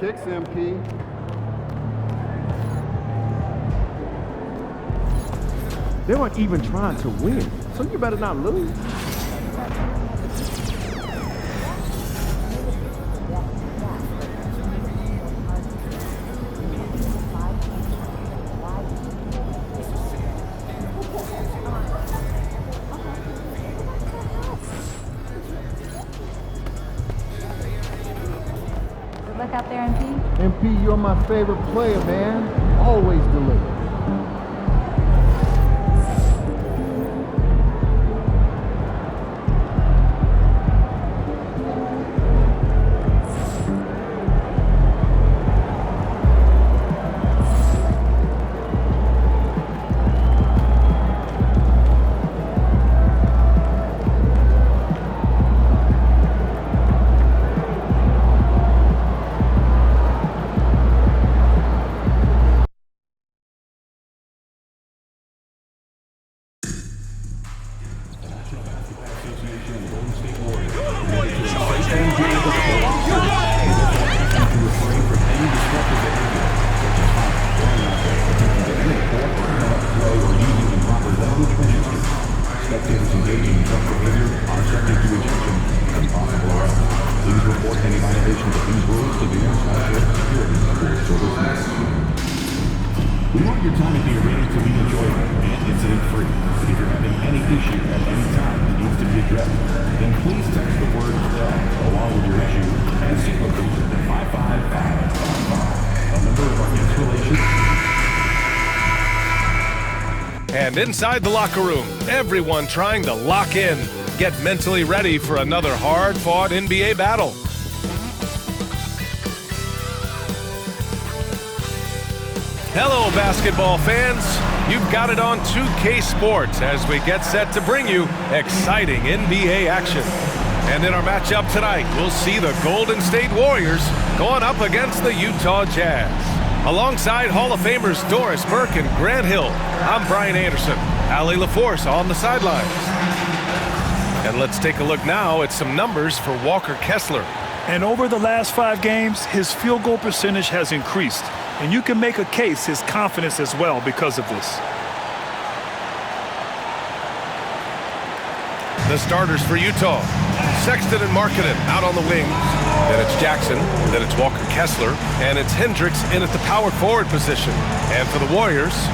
kicks, MP. They weren't even trying to win, so you better not lose. Look out there, MP. MP, you're my favorite player, man. Always deliver. Spectators engaging in such behavior are subject to ejection and possible arrest. Please report any violations of these rules to the National Security Service. We want your time at the arena to be enjoyable and incident-free. If you're having any issue at any time that needs to be addressed, then please text the word "stop" along with your issue and signal code to 55555. A member of our guest relations. And inside the locker room, everyone trying to lock in, get mentally ready for another hard-fought NBA battle. Hello, basketball fans. You've got it on 2K Sports as we get set to bring you exciting NBA action. And in our matchup tonight, we'll see the Golden State Warriors going up against the Utah Jazz. Alongside Hall of Famers Doris Burke and Grant Hill, I'm Brian Anderson. Allie LaForce on the sidelines. And let's take a look now at some numbers for Walker Kessler. And over the last 5 games, his field goal percentage has increased. And you can make a case his confidence as well because of this. The starters for Utah: Sexton and Markkanen out on the wings. Then it's Jackson, then it's Walker Kessler, and it's Hendricks in at the power forward position. And for the Warriors,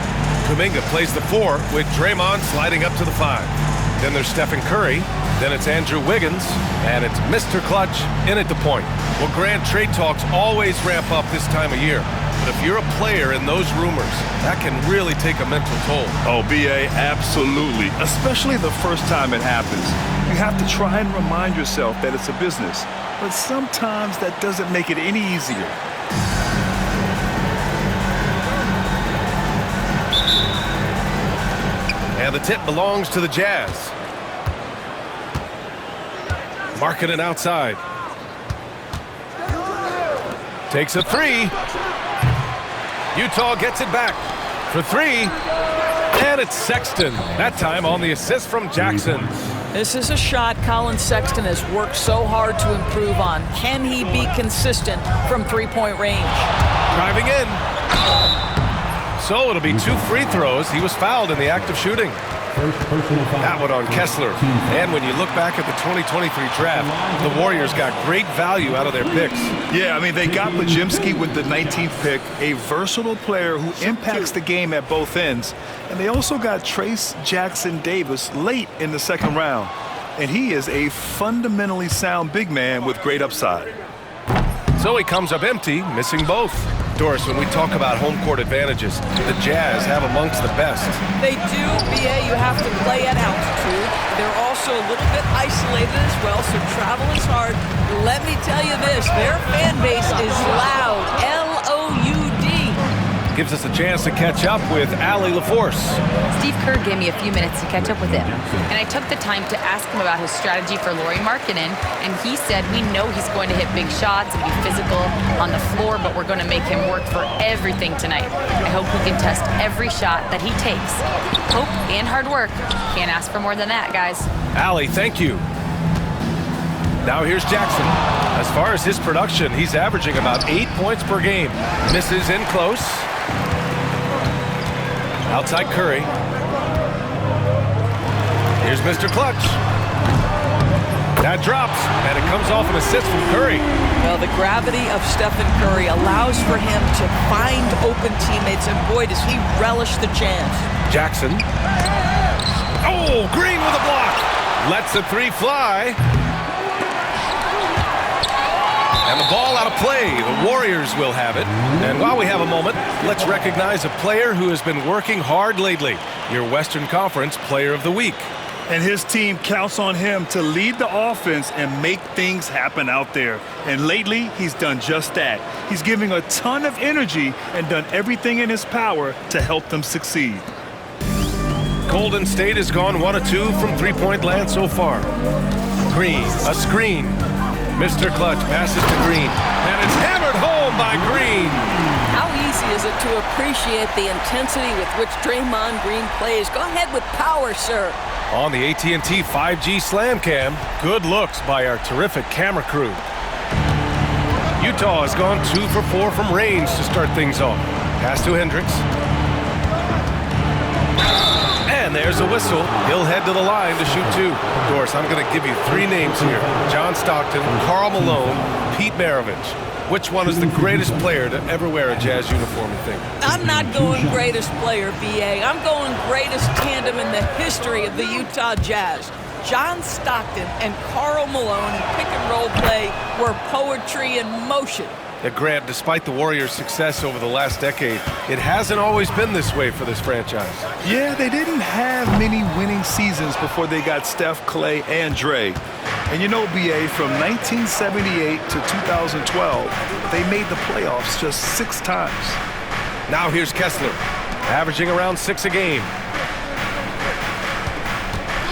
Kuminga plays the 4 with Draymond sliding up to the 5. Then there's Stephen Curry, then it's Andrew Wiggins, and it's Mr. Clutch in at the point. Well, Grant, trade talks always ramp up this time of year. But if you're a player in those rumors, that can really take a mental toll. Oh, B.A., absolutely. Especially the first time it happens. You have to try and remind yourself that it's a business. But sometimes that doesn't make it any easier. And the tip belongs to the Jazz. Markkanen outside. Takes a 3. Utah gets it back for 3. And it's Sexton. That time on the assist from Jackson. This is a shot Colin Sexton has worked so hard to improve on. Can he be consistent from three-point range? Driving in. So it'll be 2 free throws. He was fouled in the act of shooting. That one on Kessler. And when you look back at the 2023 draft, the Warriors got great value out of their picks. Yeah, I mean, they got Pajimski with the 19th pick, a versatile player who impacts the game at both ends. And they also got Trace Jackson Davis late in the 2nd round. And he is a fundamentally sound big man with great upside. So he comes up empty, missing both. Doris, when we talk about home court advantages, the Jazz have amongst the best. They do, B.A. You have to play at altitude. They're also a little bit isolated as well, so travel is hard. Let me tell you this, their fan base is loud, L-O-U-D. Gives us a chance to catch up with Allie LaForce. Steve Kerr gave me a few minutes to catch up with him, and I took the time to ask him about his strategy for Lauri Markkanen, and he said we know he's going to hit big shots and be physical on the floor, but we're going to make him work for everything tonight. I hope we can test every shot that he takes. Hope and hard work. Can't ask for more than that, guys. Allie, thank you. Now here's Jackson. As far as his production, he's averaging about 8 points per game. Misses in close. Outside Curry. Here's Mr. Clutch. That drops, and it comes off an assist from Curry. Well, the gravity of Stephen Curry allows for him to find open teammates, and boy, does he relish the chance. Jackson. Oh, Green with a block. Lets the three fly. And the ball out of play. The Warriors will have it. And while we have a moment, let's recognize a player who has been working hard lately. Your Western Conference Player of the Week. And his team counts on him to lead the offense and make things happen out there. And lately, he's done just that. He's giving a ton of energy and done everything in his power to help them succeed. Golden State has gone 1 of 2 from three-point land so far. Green, a screen. Mr. Clutch passes to Green, and it's hammered home by Green. How easy is it to appreciate the intensity with which Draymond Green plays? Go ahead with power, sir. On the AT&T 5G Slam Cam, good looks by our terrific camera crew. Utah has gone 2 for 4 from range to start things off. Pass to Hendricks. And there's a whistle. He'll head to the line to shoot 2. Doris, I'm going to give you 3 names here. John Stockton, Karl Malone, Pete Maravich. Which one is the greatest player to ever wear a Jazz uniform, you think? I'm not going greatest player, B.A. I'm going greatest tandem in the history of the Utah Jazz. John Stockton and Karl Malone in pick-and-roll play were poetry in motion. Grant, despite the Warriors' success over the last decade, it hasn't always been this way for this franchise. Yeah, they didn't have many winning seasons before they got Steph, Clay, and Dre. And you know, B.A., from 1978 to 2012, they made the playoffs just 6 times. Now here's Kessler, averaging around 6 a game.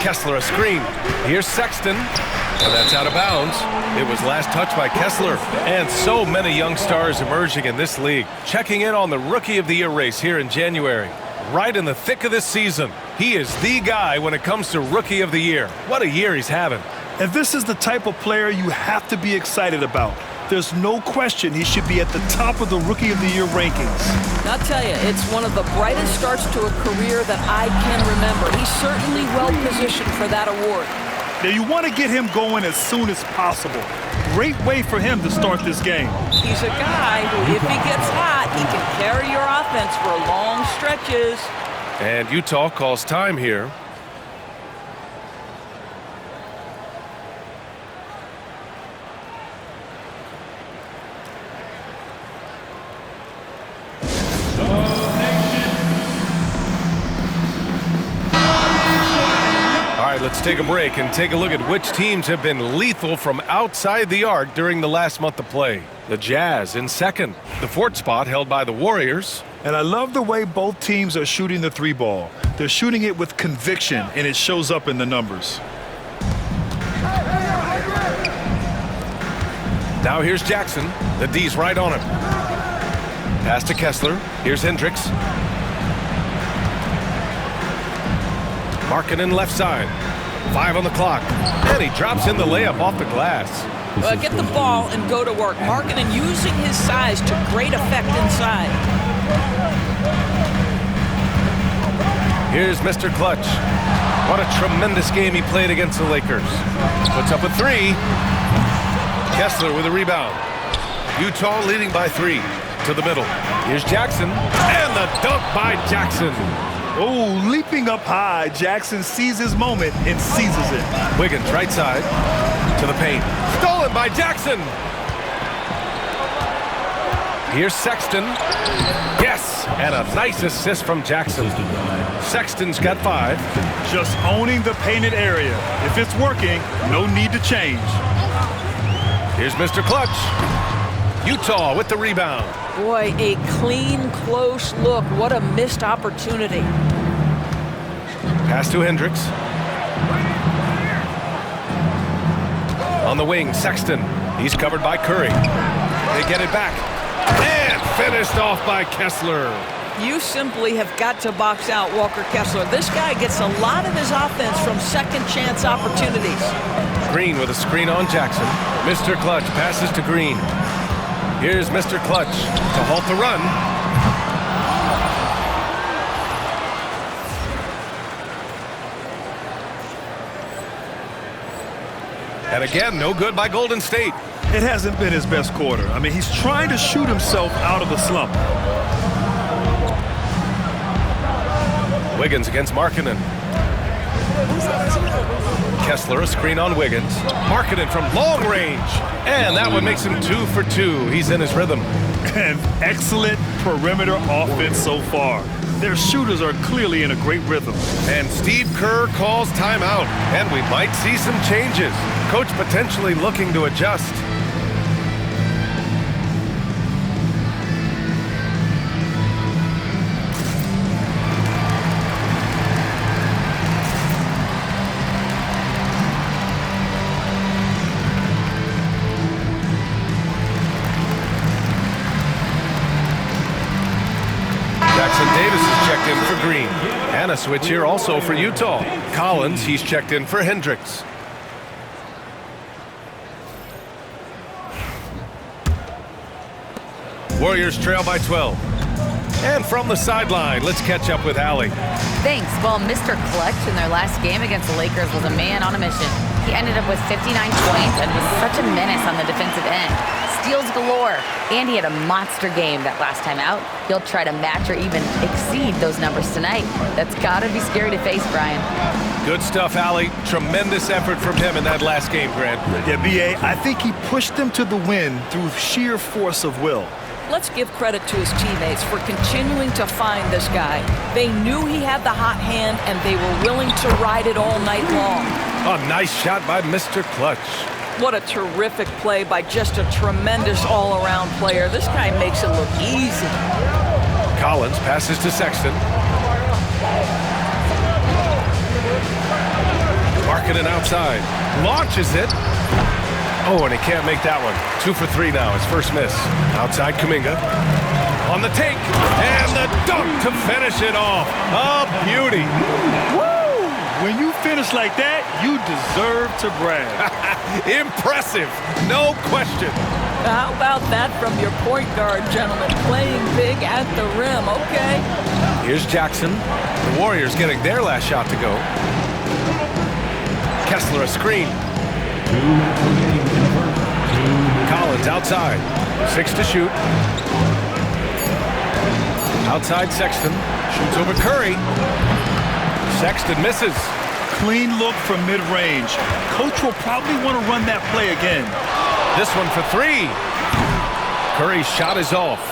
Kessler a screen. Here's Sexton, and that's out of bounds. It was last touched by Kessler. And so many young stars emerging in this league. Checking in on the Rookie of the Year race here in January. Right in the thick of this season. He is the guy when it comes to Rookie of the Year. What a year he's having. And this is the type of player you have to be excited about. There's no question he should be at the top of the Rookie of the Year rankings. I'll tell you, it's one of the brightest starts to a career that I can remember. He's certainly well-positioned for that award. Now, you want to get him going as soon as possible. Great way for him to start this game. He's a guy who, if he gets hot, he can carry your offense for long stretches. And Utah calls time here. Let's take a break and take a look at which teams have been lethal from outside the arc during the last month of play. The Jazz in second. The 4th spot held by the Warriors. And I love the way both teams are shooting the 3-ball. They're shooting it with conviction, and it shows up in the numbers. Now here's Jackson. The D's right on him. Pass to Kessler. Here's Hendricks. Markkanen left side. 5 on the clock. And he drops in the layup off the glass. Well, get the ball and go to work. Markkanen using his size to great effect inside. Here's Mr. Clutch. What a tremendous game he played against the Lakers. Puts up a 3. Kessler with a rebound. Utah leading by 3. To the middle. Here's Jackson. And the dunk by Jackson. Oh, leaping up high, Jackson sees his moment and seizes it. Wiggins right side to the paint. Stolen by Jackson. Here's Sexton. Yes, and a nice assist from Jackson. Sexton's got 5. Just owning the painted area. If it's working, no need to change. Here's Mr. Clutch. Utah with the rebound. Boy, a clean, close look. What a missed opportunity. Pass to Hendricks. On the wing, Sexton. He's covered by Curry. They get it back. And finished off by Kessler. You simply have got to box out Walker Kessler. This guy gets a lot of his offense from second chance opportunities. Green with a screen on Jackson. Mr. Clutch passes to Green. Here's Mr. Clutch to halt the run. And again, no good by Golden State. It hasn't been his best quarter. I mean, he's trying to shoot himself out of the slump. Wiggins against Markkanen. Kessler, a screen on Wiggins. Markkanen from long range. And that one makes him 2 for 2. He's in his rhythm. And excellent perimeter offense so far. Their shooters are clearly in a great rhythm. And Steve Kerr calls timeout. And we might see some changes. Coach potentially looking to adjust. Davis is checked in for Green. And a switch here also for Utah. Collins, he's checked in for Hendricks. Warriors trail by 12. And from the sideline, let's catch up with Allie. Thanks. Well, Mr. Clutch in their last game against the Lakers was a man on a mission. He ended up with 59 points and was such a menace on the defensive end. Steals galore, and he had a monster game that last time out. He'll try to match or even exceed those numbers tonight. That's gotta be scary to face, Brian. Good stuff, Allie. Tremendous effort from him in that last game, Grant. Yeah, B.A., I think he pushed them to the win through sheer force of will. Let's give credit to his teammates for continuing to find this guy. They knew he had the hot hand, and they were willing to ride it all night long. A nice shot by Mr. Clutch. What a terrific play by just a tremendous all-around player. This guy makes it look easy. Collins passes to Sexton. Markkanen outside. Launches it. Oh, and he can't make that one. 2 for 3 now, his first miss. Outside Kuminga. On the take. And the dunk to finish it off. A beauty. Woo! When you finish like that, you deserve to brag. Impressive. No question. How about that from your point guard, gentlemen? Playing big at the rim, okay. Here's Jackson. The Warriors getting their last shot to go. Kessler a screen. Collins outside. 6 to shoot. Outside Sexton. Shoots over Curry. Sexton misses. Clean look from mid-range. Coach will probably want to run that play again. This one for 3. Curry's shot is off.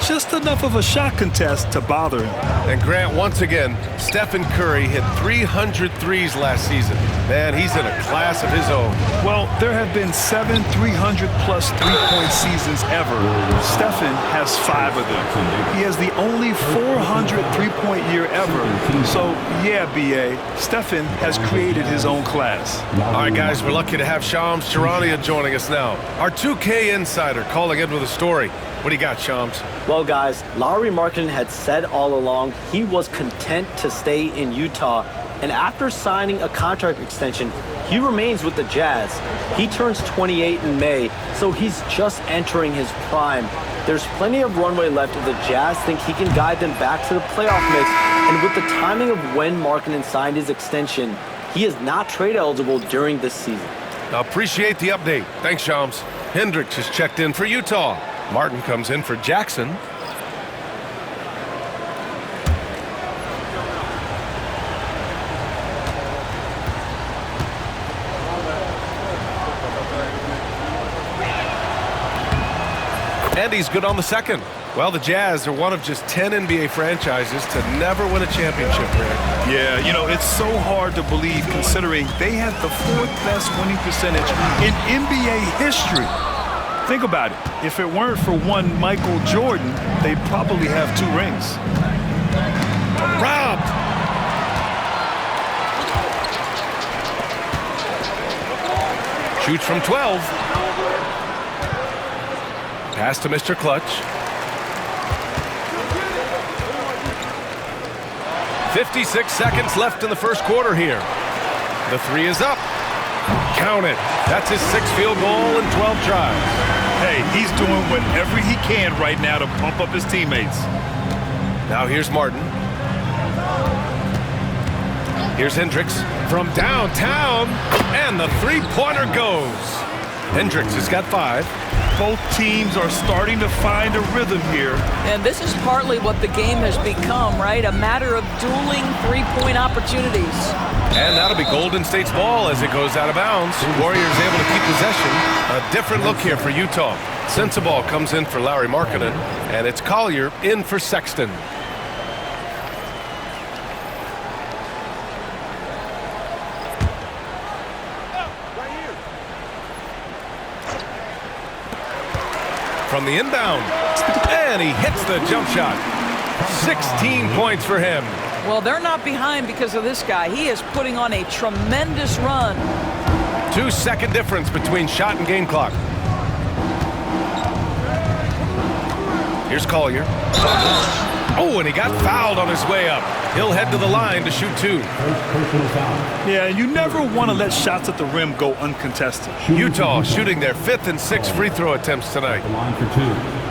Just enough of a shot contest to bother him. And Grant, once again, Stephen Curry hit 300 threes last season. Man, he's in a class of his own. Well, there have been 7 300-plus three-point seasons ever. Stephen has 5 of them. He has the only 400 three-point year ever. So, yeah, B.A., Stephen has created his own class. All right, guys, we're lucky to have Shams Charania joining us now. Our 2K insider calling in with a story. What do you got, Shams? Well, guys, Lauri Markkanen had said all along he was content to stay in Utah. And after signing a contract extension, he remains with the Jazz. He turns 28 in May, so he's just entering his prime. There's plenty of runway left if the Jazz think he can guide them back to the playoff mix. And with the timing of when Markkanen signed his extension, he is not trade eligible during this season. I appreciate the update. Thanks, Shams. Hendricks has checked in for Utah. Martin comes in for Jackson. And he's good on the second. Well, the Jazz are one of just 10 NBA franchises to never win a championship, Grant. Yeah, you know, it's so hard to believe considering they had the 4th best winning percentage in NBA history. Think about it. If it weren't for one Michael Jordan, they'd probably have 2 rings. Robbed. Shoots from 12. Pass to Mr. Clutch. 56 seconds left in the first quarter here. The three is up. Count it. That's his 6th field goal in 12 tries. Hey, he's doing whatever he can right now to pump up his teammates. Now here's Martin. Here's Hendricks from downtown, and the three-pointer goes. Hendricks has got 5. Both teams are starting to find a rhythm here. And this is partly what the game has become, right? A matter of dueling three-point opportunities. And that'll be Golden State's ball as it goes out of bounds. Warriors able to keep possession. A different look here for Utah. Sensabaugh comes in for Lauri Markkanen, and it's Collier in for Sexton. From the inbound, and he hits the jump shot. 16 points for him. Well, they're not behind because of this guy. He is putting on a tremendous run. 2-second difference between shot and game clock. Here's Collier. Oh, and he got fouled on his way up. He'll head to the line to shoot 2. Yeah, you never want to let shots at the rim go uncontested. Utah shooting their 5th and 6th free throw attempts tonight. Line for 2.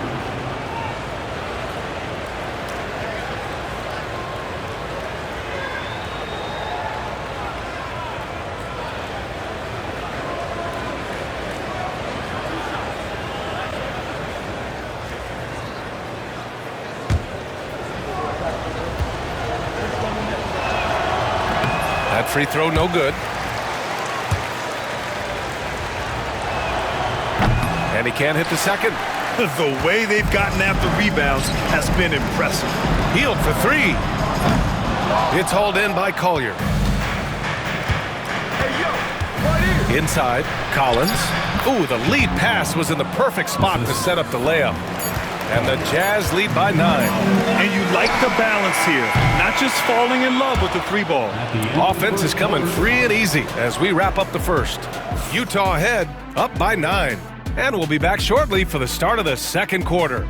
That free throw no good. And he can't hit the second. The way they've gotten after rebounds has been impressive. Healed for 3. It's hauled in by Collier. Inside, Collins. Ooh, the lead pass was in the perfect spot to set up the layup. And the Jazz lead by 9. And you like the balance here, not just falling in love with the 3-ball. Offense is coming free and easy as we wrap up the first. Utah ahead, up by 9. And we'll be back shortly for the start of the second quarter.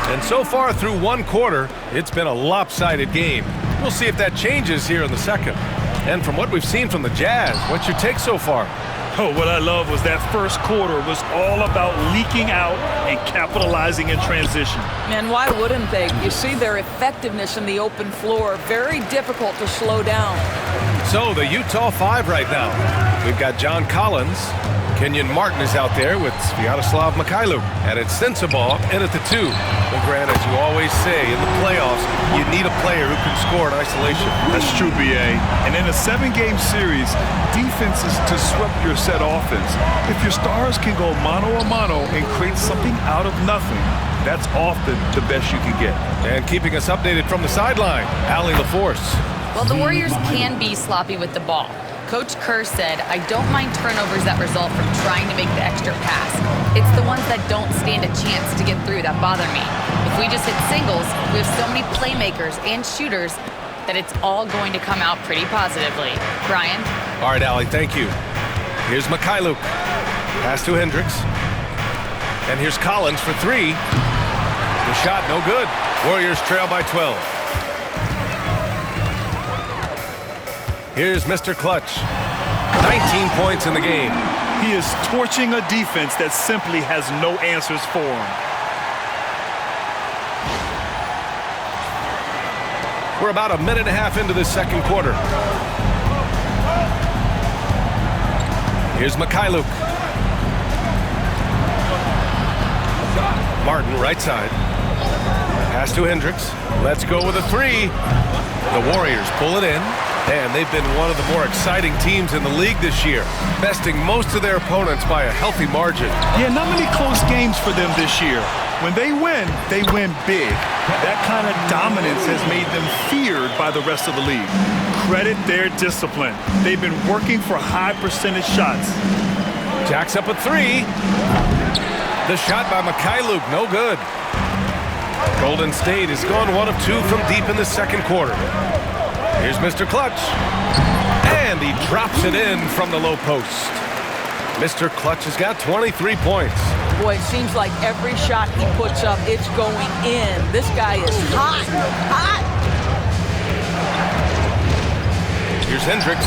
And so far through one quarter, it's been a lopsided game. We'll see if that changes here in the second. And from what we've seen from the Jazz, what's your take so far? Oh, what I love was that first quarter was all about leaking out and capitalizing in transition. And why wouldn't they? You see their effectiveness in the open floor. Very difficult to slow down. So the Utah 5 right now. We've got John Collins. Kenyon Martin is out there with Sviatoslav Mikhailuk. And it's Sensabaugh in at the 2. Well, Grant, as you always say, in the playoffs, you need a player who can score in isolation. That's true, B.A. And in a 7-game series, defense is to disrupt your set offense. If your stars can go mano-a-mano and create something out of nothing, that's often the best you can get. And keeping us updated from the sideline, Allie LaForce. Well, the Warriors can be sloppy with the ball. Coach Kerr said, I don't mind turnovers that result from trying to make the extra pass. It's the ones that don't stand a chance to get through that bother me. If we just hit singles, we have so many playmakers and shooters that it's all going to come out pretty positively. Brian? All right, Allie, thank you. Here's Mikhailuk. Pass to Hendricks. And here's Collins for 3. The shot, no good. Warriors trail by 12. Here's Mr. Clutch. 19 points in the game. He is torching a defense that simply has no answers for him. We're about a minute and a half into this second quarter. Here's Mikhailuk. Martin, right side. Pass to Hendricks. Let's go with a 3. The Warriors pull it in. And they've been one of the more exciting teams in the league this year, besting most of their opponents by a healthy margin. Yeah, not many close games for them this year. When they win big. That kind of dominance has made them feared by the rest of the league. Credit their discipline. They've been working for high percentage shots. Jacks up a 3. The shot by Mikhailuk, no good. Golden State has gone 1 of 2 from deep in the second quarter. Here's Mr. Clutch. And he drops it in from the low post. Mr. Clutch has got 23 points. Boy, it seems like every shot he puts up, it's going in. This guy is hot, hot. Here's Hendricks.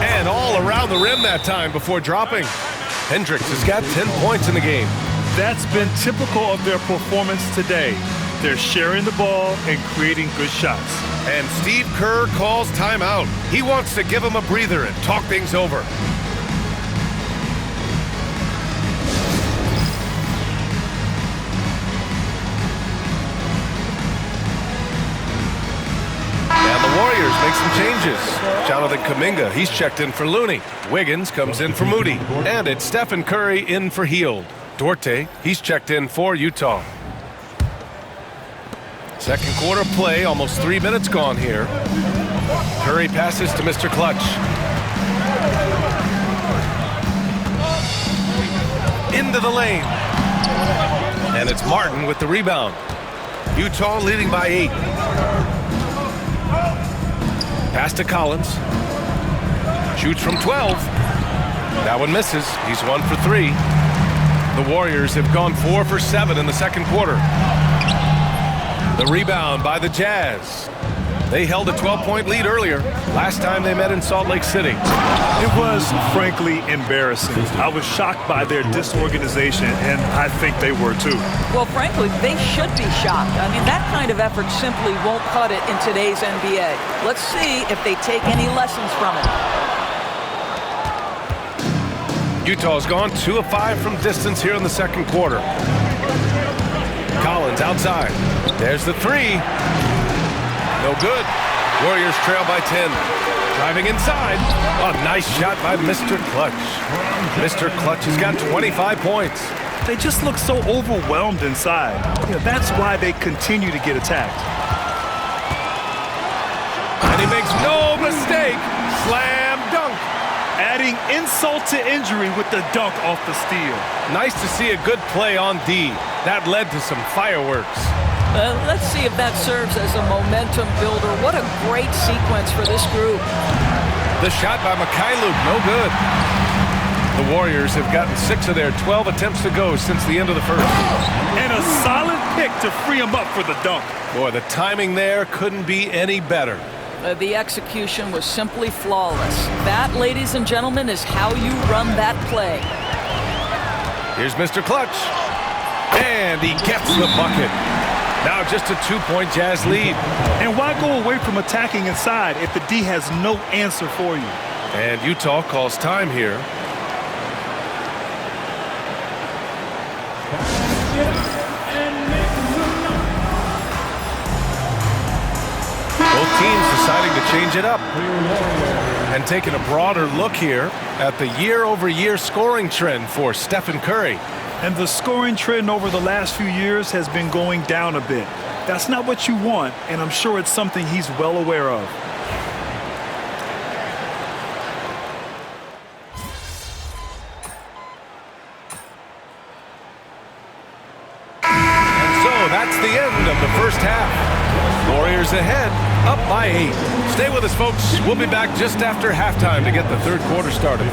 And all around the rim that time before dropping. Hendricks has got 10 points in the game. That's been typical of their performance today. They're sharing the ball and creating good shots. And Steve Kerr calls timeout. He wants to give him a breather and talk things over. And the Warriors make some changes. Jonathan Kuminga, he's checked in for Looney. Wiggins comes in for Moody. And it's Stephen Curry in for Hield. Duarte, he's checked in for Utah. Second quarter play, almost 3 minutes gone here. Curry passes to Mr. Clutch. Into the lane. And it's Martin with the rebound. Utah leading by 8. Pass to Collins. Shoots from 12. That one misses. He's 1 for 3. The Warriors have gone 4 for 7 in the second quarter. The rebound by the Jazz. They held a 12-point lead earlier, last time they met in Salt Lake City. It was, frankly, embarrassing. I was shocked by their disorganization, and I think they were too. Well, frankly, they should be shocked. I mean, that kind of effort simply won't cut it in today's NBA. Let's see if they take any lessons from it. Utah's gone 2 of 5 from distance here in the second quarter. Collins outside. There's the 3. No good. Warriors trail by 10. Driving inside. A nice shot by Mr. Clutch. Mr. Clutch has got 25 points. They just look so overwhelmed inside. That's why they continue to get attacked. And he makes no mistake. Slam dunk. Adding insult to injury with the dunk off the steal. Nice to see a good play on D. That led to some fireworks. Let's see if that serves as a momentum builder. What a great sequence for this group. The shot by Mycareer, no good. The Warriors have gotten 6 of their 12 attempts to go since the end of the first. And a solid pick to free him up for the dunk. Boy, the timing there couldn't be any better. The execution was simply flawless. That, ladies and gentlemen, is how you run that play. Here's Mr. Clutch. And he gets the bucket. Now just a 2-point Jazz lead. And why go away from attacking inside if the D has no answer for you? And Utah calls time here. Both teams deciding to change it up. And taking a broader look here at the year-over-year scoring trend for Stephen Curry. And the scoring trend over the last few years has been going down a bit. That's not what you want, and I'm sure it's something he's well aware of. And so that's the end of the first half. Warriors ahead, up by 8. Stay with us, folks. We'll be back just after halftime to get the third quarter started.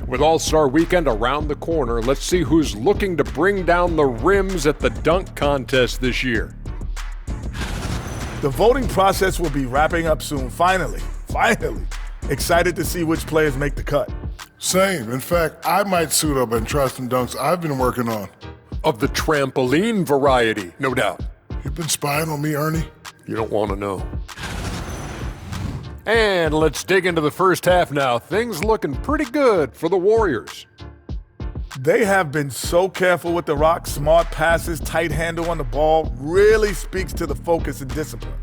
With All-Star Weekend around the corner, let's see who's looking to bring down the rims at the dunk contest this year. The voting process will be wrapping up soon. Finally. Excited to see which players make the cut. Same. In fact, I might suit up and try some dunks I've been working on. Of the trampoline variety, no doubt. You've been spying on me, Ernie? You don't want to know. And let's dig into the first half now. Things looking pretty good for the Warriors. They have been so careful with the rock. Smart passes, tight handle on the ball, really speaks to the focus and discipline.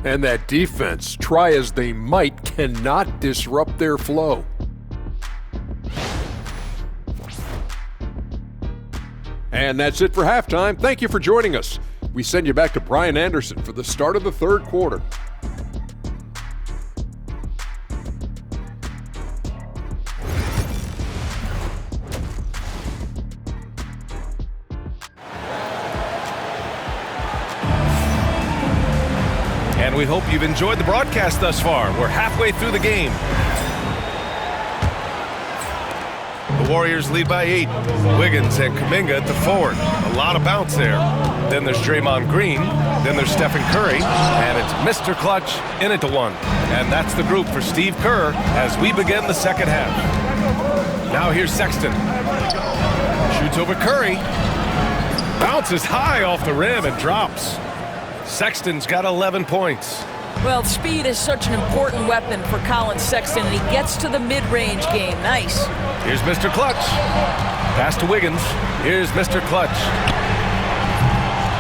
And that defense, try as they might, cannot disrupt their flow. And that's it for halftime. Thank you for joining us. We send you back to Brian Anderson for the start of the third quarter. And we hope you've enjoyed the broadcast thus far. We're halfway through the game. The Warriors lead by 8. Wiggins and Kuminga at the forward. A lot of bounce there. Then there's Draymond Green. Then there's Stephen Curry. And it's Mr. Clutch in it to 1. And that's the group for Steve Kerr as we begin the second half. Now here's Sexton. Shoots over Curry. Bounces high off the rim and drops. Sexton's got 11 points. Well, speed is such an important weapon for Colin Sexton, and he gets to the mid-range game. Nice. Here's Mr. Clutch. Pass to Wiggins. Here's Mr. Clutch.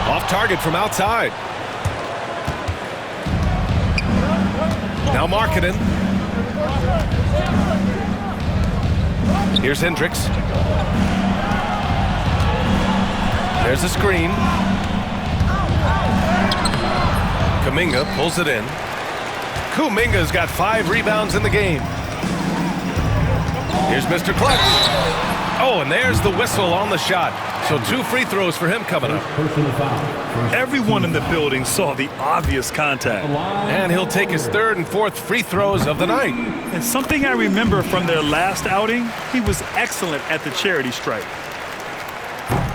Off target from outside. Now Markkanen. Here's Hendricks. There's a screen. Kuminga pulls it in. Kuminga's got 5 rebounds in the game. Here's Mr. Clutch. Oh, and there's the whistle on the shot. So 2 free throws for him coming up. Everyone in the building saw the obvious contact. And he'll take his 3rd and 4th free throws of the night. And something I remember from their last outing, he was excellent at the charity stripe.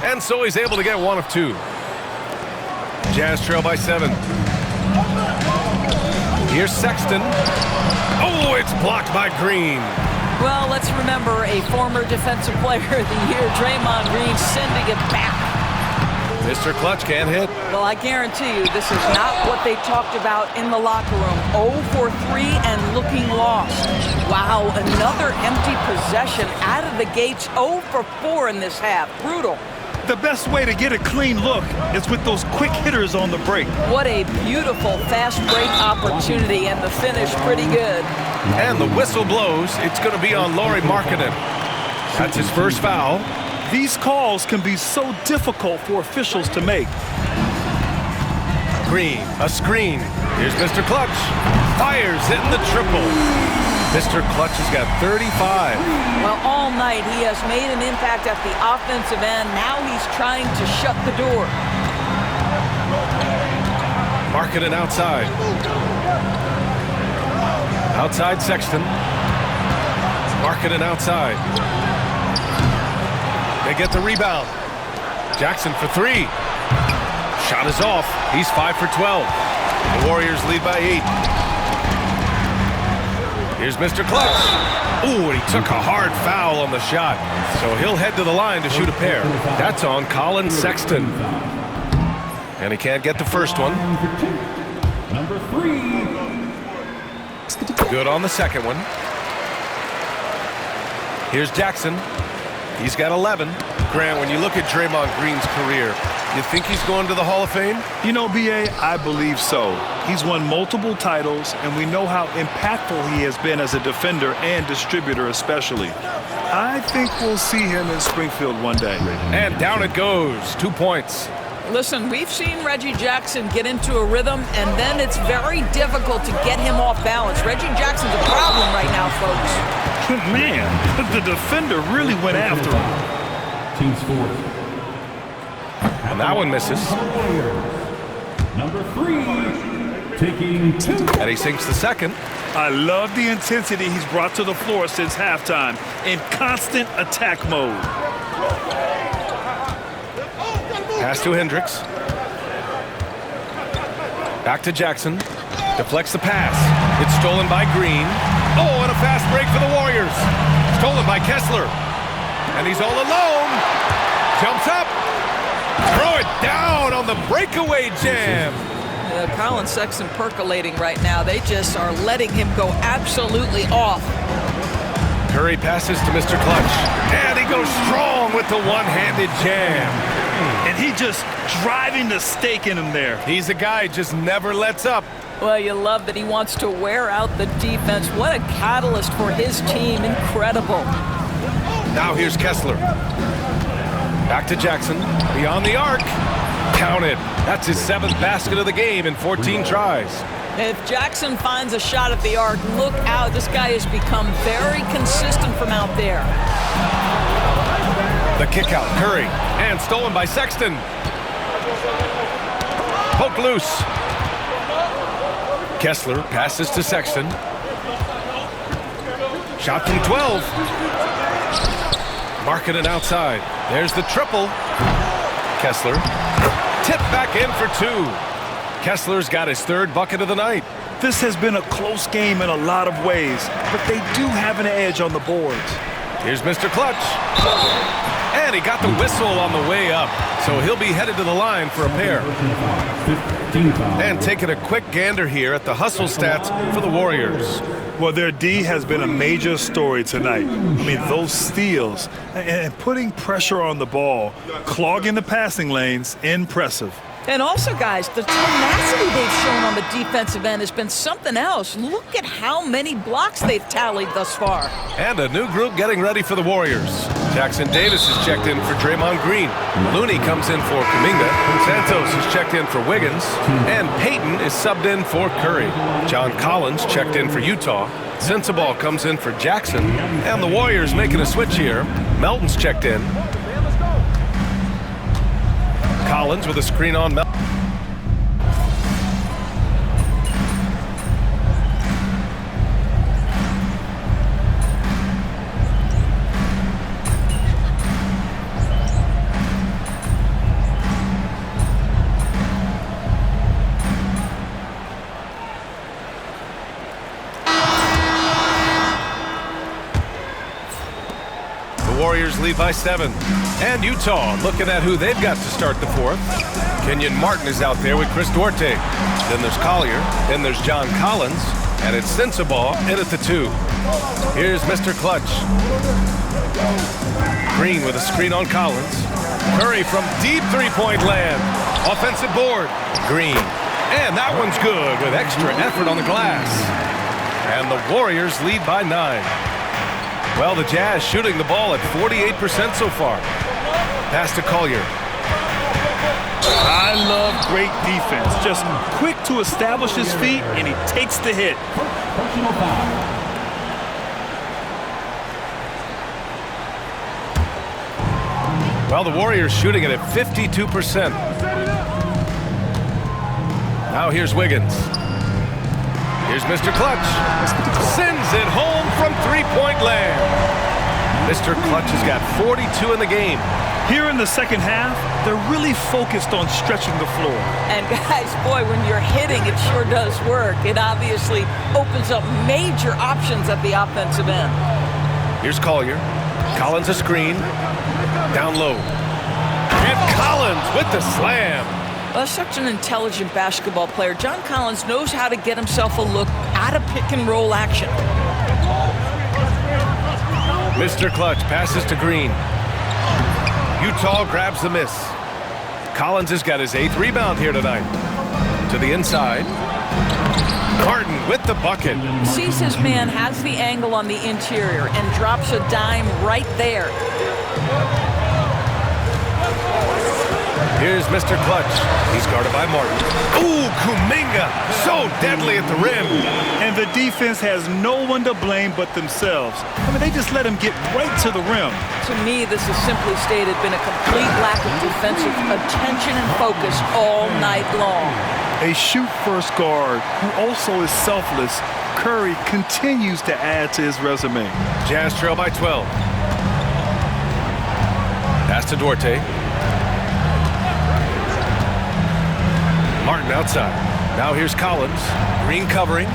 And so he's able to get 1 of 2. Jazz trail by 7. Here's Sexton. Oh, it's blocked by Green. Well, let's remember a former defensive player of the year, Draymond Green, sending it back. Mr. Clutch can't hit. Well, I guarantee you this is not what they talked about in the locker room. 0 for 3 and looking lost. Wow, another empty possession out of the gates. 0 for 4 in this half. Brutal. The best way to get a clean look is with those quick hitters on the break. What a beautiful fast break opportunity, and the finish pretty good. And the whistle blows. It's going to be on Lauri Markkanen. That's his first foul. These calls can be so difficult for officials to make. Green, a screen. Here's Mr. Clutch. Fires, hitting the triple. Mr. Clutch has got 35. Well, all night he has made an impact at the offensive end. Now he's trying to shut the door. Markkanen outside. Outside Sexton. Markkanen outside. They get the rebound. Jackson for 3. Shot is off. He's 5 for 12. The Warriors lead by 8. Here's Mr. Clutch. Ooh, and he took a hard foul on the shot. So he'll head to the line to shoot a pair. That's on Colin Sexton. And he can't get the first one. Number 3. Good on the second one. Here's Jackson. He's got 11. Grant, when you look at Draymond Green's career, you think he's going to the Hall of Fame? You know, B.A., I believe so. He's won multiple titles, and we know how impactful he has been as a defender and distributor especially. I think we'll see him in Springfield one day. And down it goes. 2 points. Listen, we've seen Reggie Jackson get into a rhythm, and then it's very difficult to get him off balance. Reggie Jackson's a problem right now, folks. Man, the defender really went after him. Team scores. And that one misses. Number 3, taking 2. And he sinks the second. I love the intensity he's brought to the floor since halftime, in constant attack mode. Pass to Hendricks. Back to Jackson. Deflects the pass. It's stolen by Green. Oh, and a fast break for the Warriors. Stolen by Kessler. And he's all alone. Jumps up. Throw it down on the breakaway jam. Colin Sexton percolating right now. They just are letting him go absolutely off. Curry passes to Mr. Clutch. And he goes strong with the one-handed jam. And he just driving the stake in him there. He's a guy who just never lets up. Well, you love that he wants to wear out the defense. What a catalyst for his team. Incredible. Now here's Kessler. Back to Jackson. Beyond the arc. Counted. That's his 7th basket of the game in 14 tries. If Jackson finds a shot at the arc, look out. This guy has become very consistent from out there. The kick out. Curry. And stolen by Sexton. Poke loose. Kessler passes to Sexton. Shot from 12. Marking it outside. There's the triple. Kessler. Tip back in for 2. Kessler's got his 3rd bucket of the night. This has been a close game in a lot of ways, but they do have an edge on the boards. Here's Mr. Clutch. And he got the whistle on the way up, so he'll be headed to the line for a pair. And taking a quick gander here at the hustle stats for the Warriors. Well, their D has been a major story tonight. I mean, those steals and putting pressure on the ball, clogging the passing lanes, impressive. And also, guys, the tenacity they've shown on the defensive end has been something else. Look at how many blocks they've tallied thus far. And a new group getting ready for the Warriors. Jackson Davis is checked in for Draymond Green. Looney comes in for Kuminga. Santos is checked in for Wiggins. And Payton is subbed in for Curry. John Collins checked in for Utah. Sensabaugh comes in for Jackson. And the Warriors making a switch here. Melton's checked in. Collins with a screen on Melton. Warriors lead by 7. And Utah looking at who they've got to start the 4th. Kenyon Martin is out there with Chris Duarte. Then there's Collier. Then there's John Collins. And it's Sensabaugh in at the 2. Here's Mr. Clutch. Green with a screen on Collins. Curry from deep 3-point land. Offensive board. Green. And that one's good with extra effort on the glass. And the Warriors lead by 9. Well, the Jazz shooting the ball at 48% so far. Pass to Collier. I love great defense. Just quick to establish his feet, and he takes the hit. Well, the Warriors shooting it at 52%. Now here's Wiggins. Here's Mr. Clutch. Sends it home from 3-point land. Mr. Clutch has got 42 in the game. Here in the second half, they're really focused on stretching the floor. And guys, boy, when you're hitting, it sure does work. It obviously opens up major options at the offensive end. Here's Collier. Collins a screen. Down low. And Collins with the slam. Such an intelligent basketball player. John Collins knows how to get himself a look out of pick-and-roll action. Mr. Clutch passes to Green. Utah grabs the miss. Collins has got his 8th rebound here tonight. To the inside. Martin with the bucket. Sees his man, has the angle on the interior, and drops a dime right there. Here's Mr. Clutch. He's guarded by Martin. Ooh, Kuminga. So deadly at the rim. And the defense has no one to blame but themselves. I mean, they just let him get right to the rim. To me, this has simply stated been a complete lack of defensive attention and focus all night long. A shoot-first guard who also is selfless, Curry continues to add to his resume. Jazz trail by 12. Pass to Duarte. Martin outside. Now here's Collins. Green covering.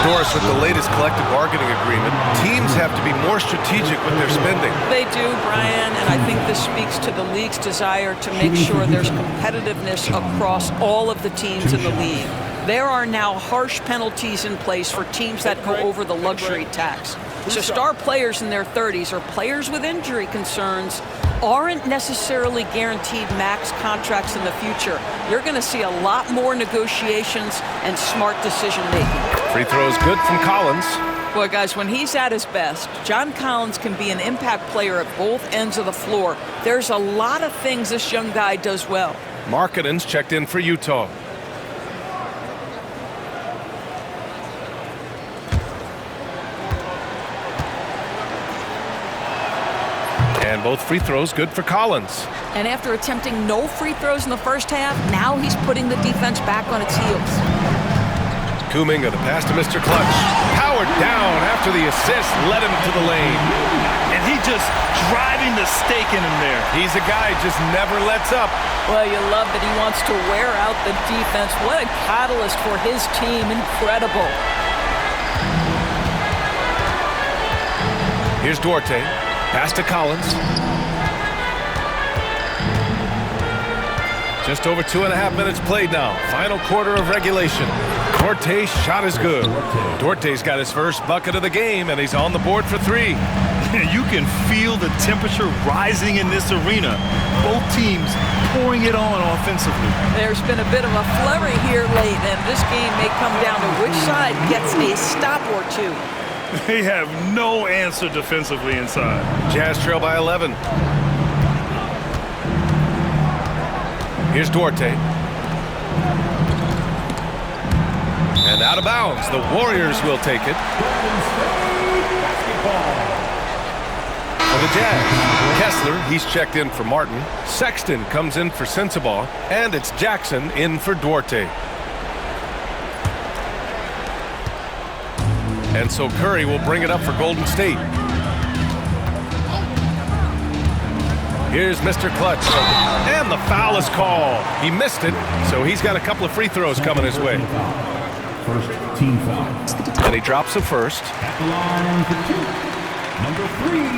Doris with the latest collective bargaining agreement. Teams have to be more strategic with their spending. They do, Brian, and I think this speaks to the league's desire to make sure there's competitiveness across all of the teams in the league. There are now harsh penalties in place for teams that go over the luxury tax. So star players in their 30s or players with injury concerns aren't necessarily guaranteed max contracts in the future. You're going to see a lot more negotiations and smart decision-making. Free throw is good from Collins. Boy, guys, when he's at his best, John Collins can be an impact player at both ends of the floor. There's a lot of things this young guy does well. Markkanen's checked in for Utah. And both free throws good for Collins. And after attempting no free throws in the first half, now he's putting the defense back on its heels. Kuminga, the pass to Mr. Clutch. Powered down after the assist, led him to the lane. And he just driving the stake in him there. He's a guy who just never lets up. Well, you love that he wants to wear out the defense. What a catalyst for his team. Incredible. Here's Duarte. Pass to Collins. Just over 2.5 minutes played now. Final quarter of regulation. Duarte's shot is good. Duarte's got his first bucket of the game, and he's on the board for 3. You can feel the temperature rising in this arena. Both teams pouring it on offensively. There's been a bit of a flurry here late, and this game may come down to which side gets a stop or two. They have no answer defensively inside. Jazz trail by 11. Here's Duarte. And out of bounds. The Warriors will take it. For the Jazz, Kessler, he's checked in for Martin. Sexton comes in for Sensabaugh. And it's Jackson in for Duarte. And so Curry will bring it up for Golden State. Here's Mr. Clutch. And the foul is called. He missed it, so he's got a couple of free throws coming his way. First team foul. And he drops the first. At the line for 2. Number 3.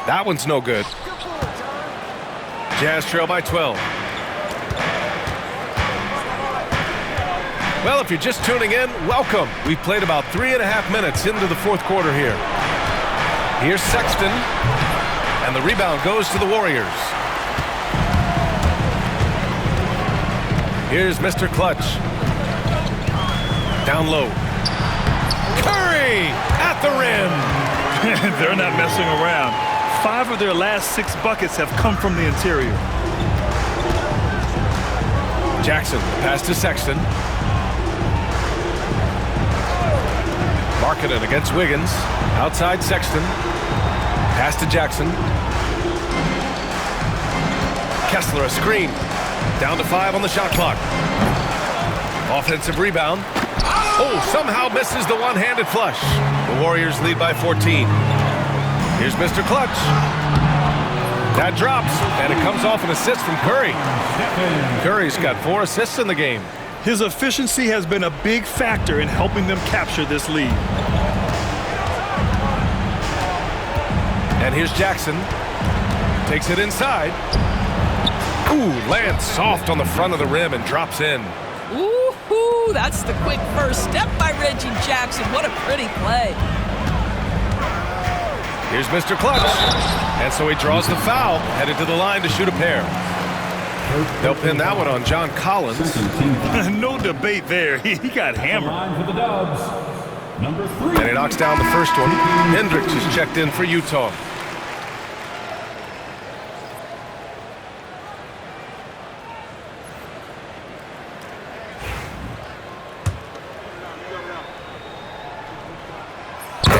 That one's no good. Jazz trail by 12. Well, if you're just tuning in, welcome. We've played about 3.5 minutes into the fourth quarter here. Here's Sexton, and the rebound goes to the Warriors. Here's Mr. Clutch. Down low. Curry at the rim. They're not messing around. 5 of their last 6 buckets have come from the interior. Jackson, pass to Sexton. Markkanen against Wiggins. Outside Sexton. Pass to Jackson. Kessler a screen. Down to 5 on the shot clock. Offensive rebound. Oh, somehow misses the one-handed flush. The Warriors lead by 14. Here's Mr. Clutch. That drops, and it comes off an assist from Curry. Curry's got 4 assists in the game. His efficiency has been a big factor in helping them capture this lead. And here's Jackson. Takes it inside. Ooh, lands soft on the front of the rim and drops in. Ooh, that's the quick first step by Reggie Jackson. What a pretty play. Here's Mr. Clutch. And so he draws the foul, headed to the line to shoot a pair. They'll pin that one on John Collins. No debate there. He got hammered. Line for the Dubs. Number 3. And he knocks down the first one. Hendricks is checked in for Utah.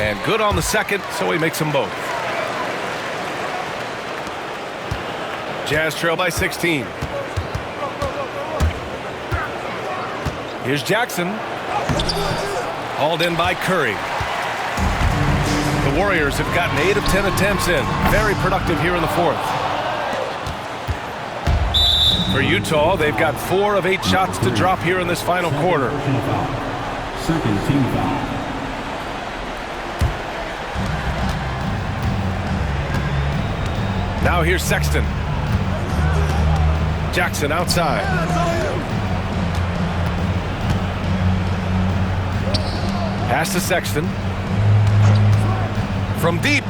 And good on the second, so he makes them both. Jazz trail by 16. Here's Jackson. Hauled in by Curry. The Warriors have gotten 8 of 10 attempts in. Very productive here in the fourth. For Utah, they've got 4 of 8 shots to drop here in this final quarter. Second team foul. Now here's Sexton. Jackson outside. Pass to Sexton. From deep.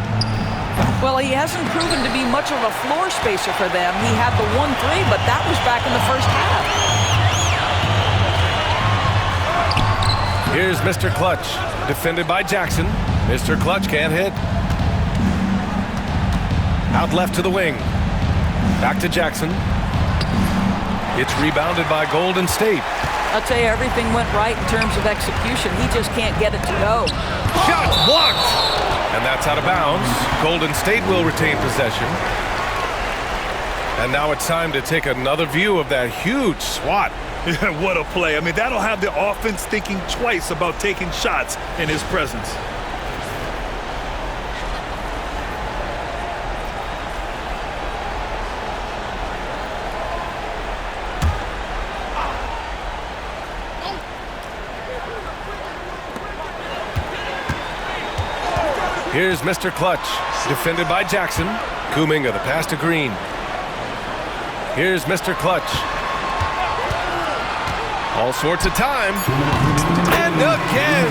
Well, he hasn't proven to be much of a floor spacer for them. He had the 1-3, but that was back in the first half. Here's Mr. Clutch, defended by Jackson. Mr. Clutch can't hit. Out left to the wing. Back to Jackson. It's rebounded by Golden State. I'll tell you, everything went right in terms of execution. He just can't get it to go. Shot blocked! And that's out of bounds. Golden State will retain possession. And now it's time to take another view of that huge swat. What a play. I mean, that'll have the offense thinking twice about taking shots in his presence. Here's Mr. Clutch, defended by Jackson. Kuminga, the pass to Green. Here's Mr. Clutch. All sorts of time. And again.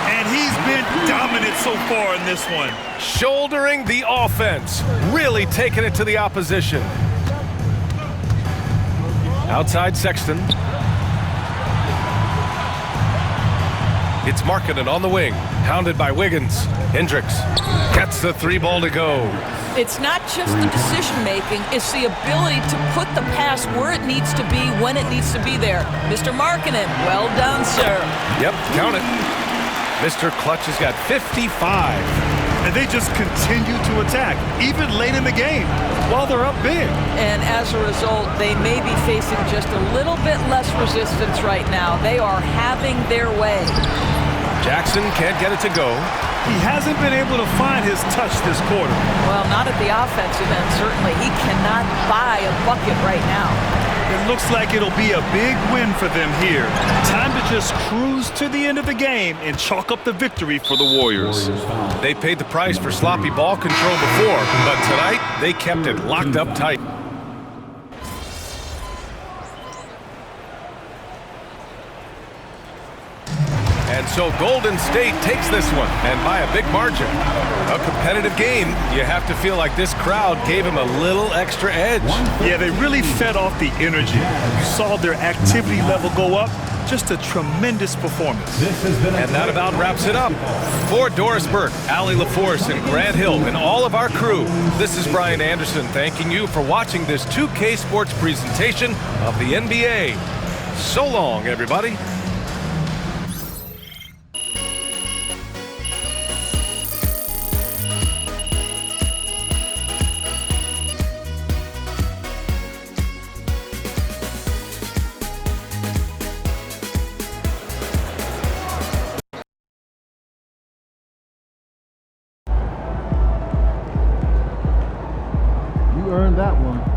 And he's been dominant so far in this one. Shouldering the offense. Really taking it to the opposition. Outside Sexton. It's Markkanen on the wing. Hounded by Wiggins. Hendricks gets the 3 ball to go. It's not just the decision-making, it's the ability to put the pass where it needs to be, when it needs to be there. Mr. Markkanen, well done, sir. Yep, count it. Mr. Clutch has got 55. And they just continue to attack, even late in the game, while they're up big. And as a result, they may be facing just a little bit less resistance right now. They are having their way. Jackson can't get it to go. He hasn't been able to find his touch this quarter. Well, not at the offensive end, certainly. He cannot buy a bucket right now. It looks like it'll be a big win for them here. Time to just cruise to the end of the game and chalk up the victory for the Warriors. They paid the price for sloppy ball control before, but tonight they kept it locked up tight. And so Golden State takes this one, and by a big margin. A competitive game, you have to feel like this crowd gave him a little extra edge. Yeah, they really fed off the energy. You saw their activity level go up. Just a tremendous performance. And that about wraps it up. For Doris Burke, Allie LaForce, and Grant Hill, and all of our crew, this is Brian Anderson thanking you for watching this 2K Sports presentation of the NBA. So long, everybody. You earned that one.